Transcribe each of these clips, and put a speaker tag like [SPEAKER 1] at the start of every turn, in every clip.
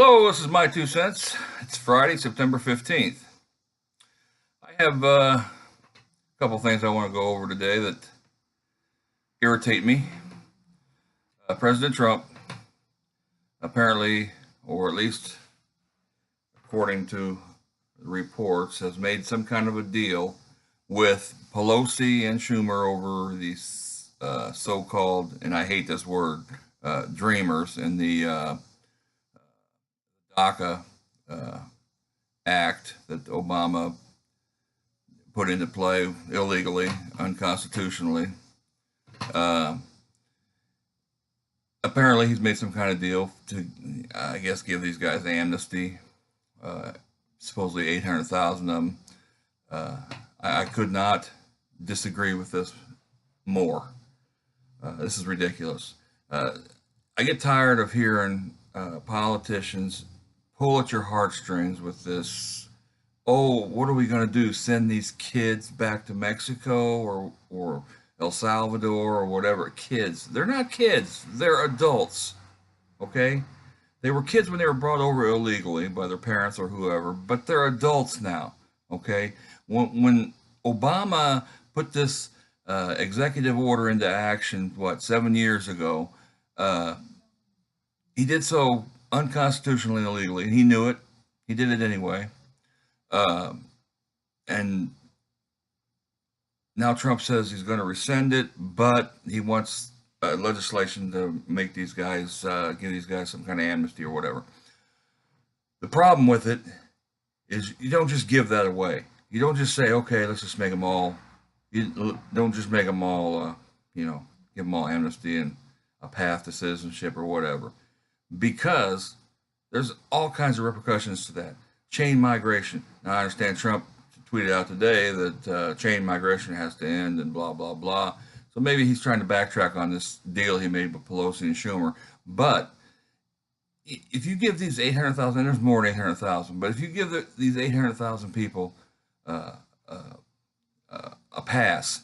[SPEAKER 1] Hello, this is my 2 cents. It's Friday, September 15th. I have a couple things I want to go over today that irritate me. President Trump apparently, or at least according to reports, has made some kind of a deal with Pelosi and Schumer over these so-called, and I hate this word, dreamers in the DACA act that Obama put into play illegally, unconstitutionally. Apparently, he's made some kind of deal to, I guess, give these guys amnesty. Supposedly 800,000 of them. I could not disagree with this more. This is ridiculous. I get tired of hearing politicians pull at your heartstrings with this. Oh, what are we going to do? Send these kids back to Mexico or El Salvador or whatever? Kids. They're not kids. They're adults. Okay? They were kids when they were brought over illegally by their parents or whoever, but they're adults now. Okay? When Obama put this executive order into action, 7 years ago, he did so unconstitutionally and illegally, and he knew it. He did it anyway. And now Trump says he's going to rescind it, but he wants legislation to make these guys, give these guys some kind of amnesty or whatever. The problem with it is you don't just give that away. You don't just say, okay, let's just make them all. You don't just make them all, give them all amnesty and a path to citizenship or whatever. Because there's all kinds of repercussions to that. Chain migration. Now, I understand Trump tweeted out today that chain migration has to end and blah, blah, blah. So maybe he's trying to backtrack on this deal he made with Pelosi and Schumer. But if you give these 800,000, there's more than 800,000, but if you give these 800,000 people a pass,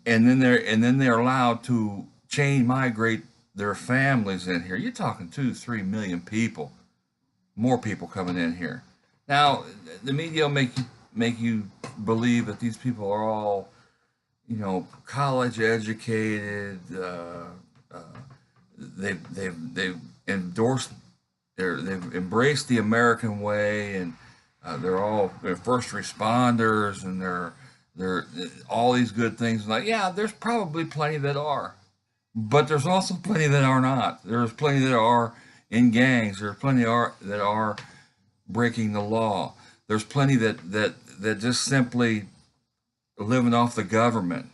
[SPEAKER 1] and then they're allowed to chain migrate their families in here, you're talking 2-3 million people, more people coming in here. Now, the media will make you believe that these people are all, college educated. They've endorsed, they've embraced the American way, and they're first responders, and they're all these good things. Like, yeah, there's probably plenty that are, but there's also plenty that are not. There's plenty that are in gangs. There's plenty that are breaking the law. There's plenty that just simply living off the government.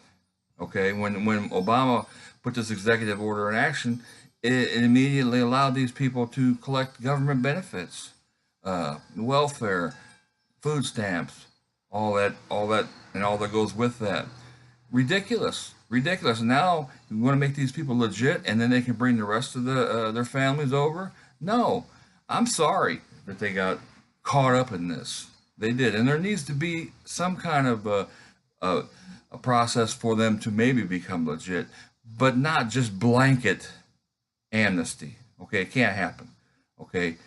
[SPEAKER 1] Okay, when Obama put this executive order in action, it immediately allowed these people to collect government benefits, welfare, food stamps, all that, and all that goes with that. Ridiculous. And now you want to make these people legit, and then they can bring the rest of their families over? No, I'm sorry that they got caught up in this. They did, and there needs to be some kind of a process for them to maybe become legit, but not just blanket amnesty. Okay, it can't happen. Okay,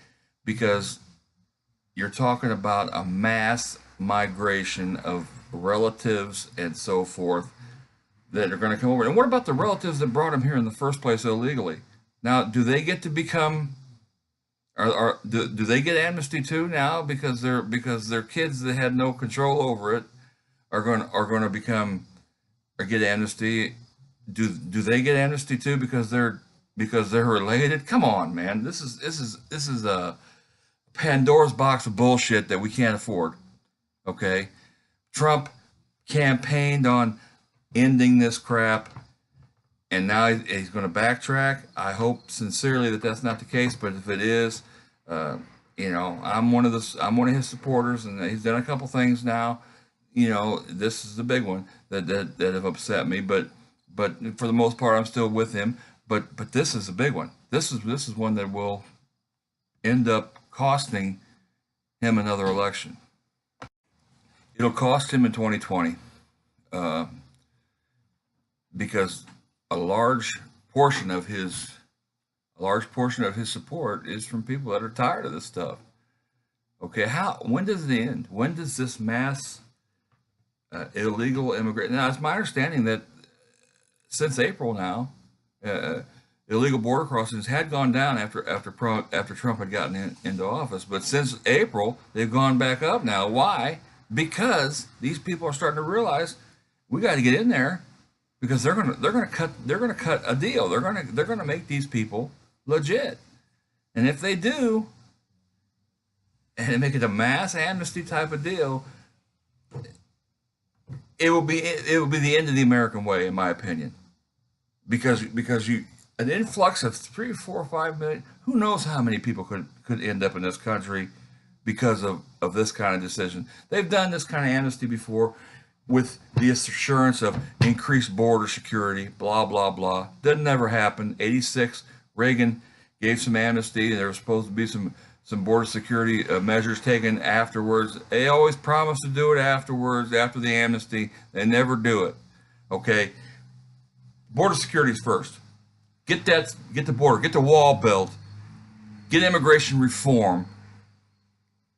[SPEAKER 1] because you're talking about a mass migration of relatives and so forth that are going to come over. And what about the relatives that brought them here in the first place illegally? Now, do they get to become? Do they get amnesty too now because their kids that had no control over it are going to become or get amnesty? Do they get amnesty too because they're related? Come on, man. This is a Pandora's box of bullshit that we can't afford. Okay, Trump campaigned on ending this crap, and now he's going to backtrack. I hope sincerely that that's not the case, but if it is, I'm one of his supporters, and he's done a couple things now. This is the big one that have upset me, but for the most part, I'm still with him. But this is a big one. This is one that will end up costing him another election. It'll cost him in 2020 because a large portion of his A large portion of his support is from people that are tired of this stuff. Okay, when does it end? When does this mass illegal immigrant? Now, it's my understanding that since April now, uh, illegal border crossings had gone down after Trump had gotten into office, but since April they've gone back up now. Why? Because these people are starting to realize we got to get in there because they're gonna cut a deal. They're gonna make these people legit, and if they do, and make it a mass amnesty type of deal, it will be the end of the American way, in my opinion, because an influx of 3, 4, 5 million, who knows how many people could end up in this country because of this kind of decision. They've done this kind of amnesty before with the assurance of increased border security, blah, blah, blah. That never happened. 86, Reagan gave some amnesty, and there was supposed to be some border security measures taken afterwards. They always promise to do it afterwards, after the amnesty. They never do it. Okay? Border security is first. Get the border, get the wall built, get immigration reform,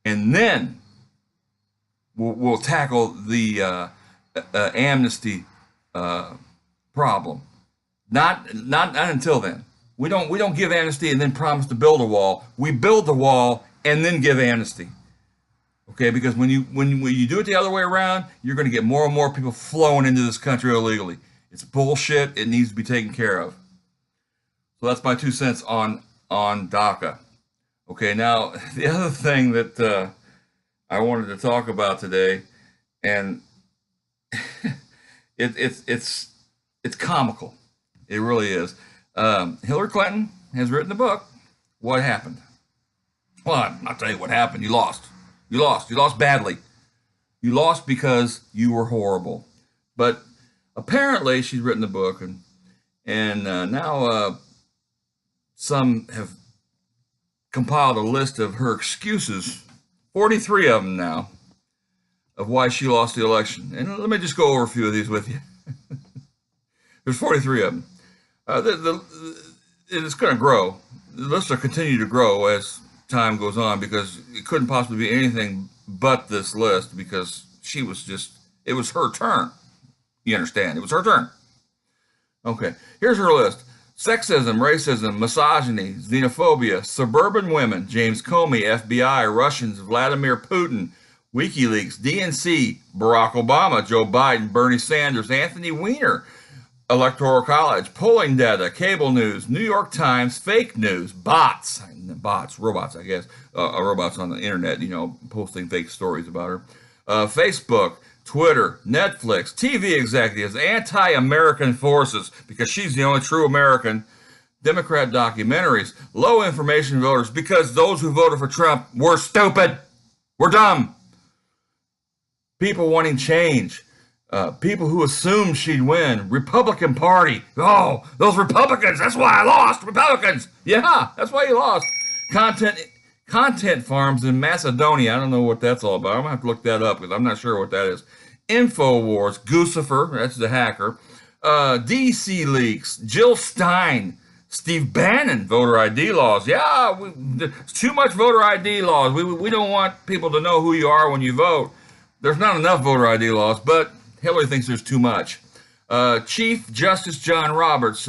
[SPEAKER 1] and then we'll tackle the amnesty problem. Not until then. We don't give amnesty and then promise to build a wall. We build the wall and then give amnesty. Okay, because when you do it the other way around, you're going to get more and more people flowing into this country illegally. It's bullshit. It needs to be taken care of. So that's my 2 cents on DACA. Okay, now the other thing that I wanted to talk about today, and it's comical. It really is. Hillary Clinton has written a book. What happened? Well, I'll tell you what happened. You lost. You lost badly. You lost because you were horrible. But apparently, she's written the book, and now some have compiled a list of her excuses, 43 of them now, of why she lost the election. And let me just go over a few of these with you. There's 43 of them. It's going to grow. The list will continue to grow as time goes on, because it couldn't possibly be anything but this list, because it was her turn. You understand? It was her turn. Okay, here's her list. Sexism, racism, misogyny, xenophobia, suburban women, James Comey, FBI, Russians, Vladimir Putin, WikiLeaks, DNC, Barack Obama, Joe Biden, Bernie Sanders, Anthony Weiner, Electoral College, polling data, cable news, New York Times, fake news, robots, I guess, robots on the internet, posting fake stories about her, Facebook, Twitter, Netflix, TV executives, anti-American forces, because she's the only true American, Democrat documentaries, low information voters, because those who voted for Trump were stupid, were dumb, people wanting change, people who assumed she'd win, Republican Party, oh, those Republicans, that's why I lost, Republicans, yeah, that's why you lost, content farms in Macedonia. I don't know what that's all about. I'm going to have to look that up because I'm not sure what that is. InfoWars, Guccifer, that's the hacker. DC Leaks, Jill Stein, Steve Bannon, voter ID laws. Yeah, there's too much voter ID laws. We don't want people to know who you are when you vote. There's not enough voter ID laws, but Hillary thinks there's too much. Chief Justice John Roberts,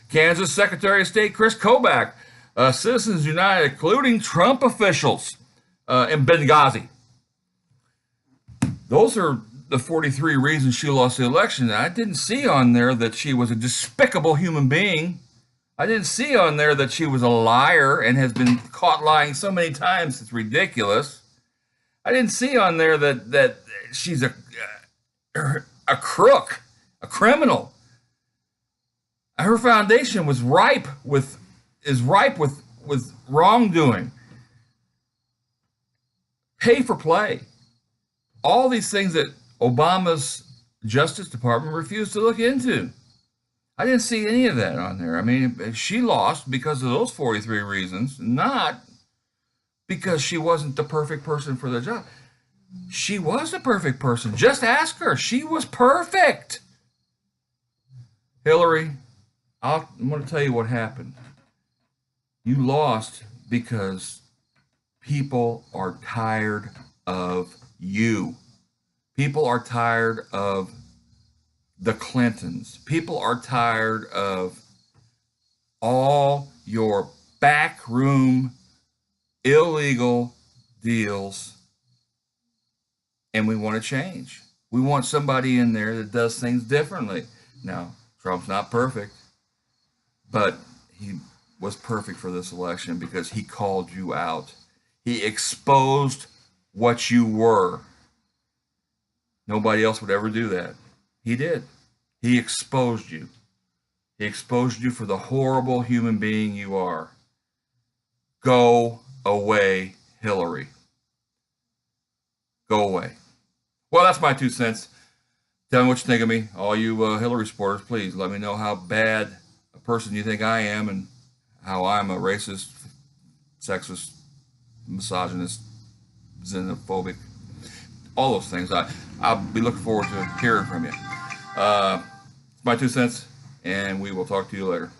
[SPEAKER 1] Kansas Secretary of State Chris Kobach, Citizens United, including Trump officials in Benghazi. Those are the 43 reasons she lost the election. I didn't see on there that she was a despicable human being. I didn't see on there that she was a liar and has been caught lying so many times it's ridiculous. I didn't see on there that she's a crook, a criminal. Her foundation is ripe with wrongdoing, pay for play, all these things that Obama's Justice Department refused to look into. I didn't see any of that on there. I mean, she lost because of those 43 reasons, not because she wasn't the perfect person for the job. She was the perfect person. Just ask her. She was perfect. Hillary, I'm going to tell you what happened. You lost because people are tired of you. People are tired of the Clintons. People are tired of all your backroom illegal deals, and we want to change. We want somebody in there that does things differently. Now, Trump's not perfect, but he was perfect for this election because he called you out. He exposed what you were. Nobody else would ever do that. He did. He exposed you. He exposed you for the horrible human being you are. Go away, Hillary. Go away. Well, that's my 2 cents. Tell me what you think of me. All you Hillary supporters, please let me know how bad a person you think I am and how I'm a racist, sexist, misogynist, xenophobic, all those things. I'll be looking forward to hearing from you. It's my 2 cents, and we will talk to you later.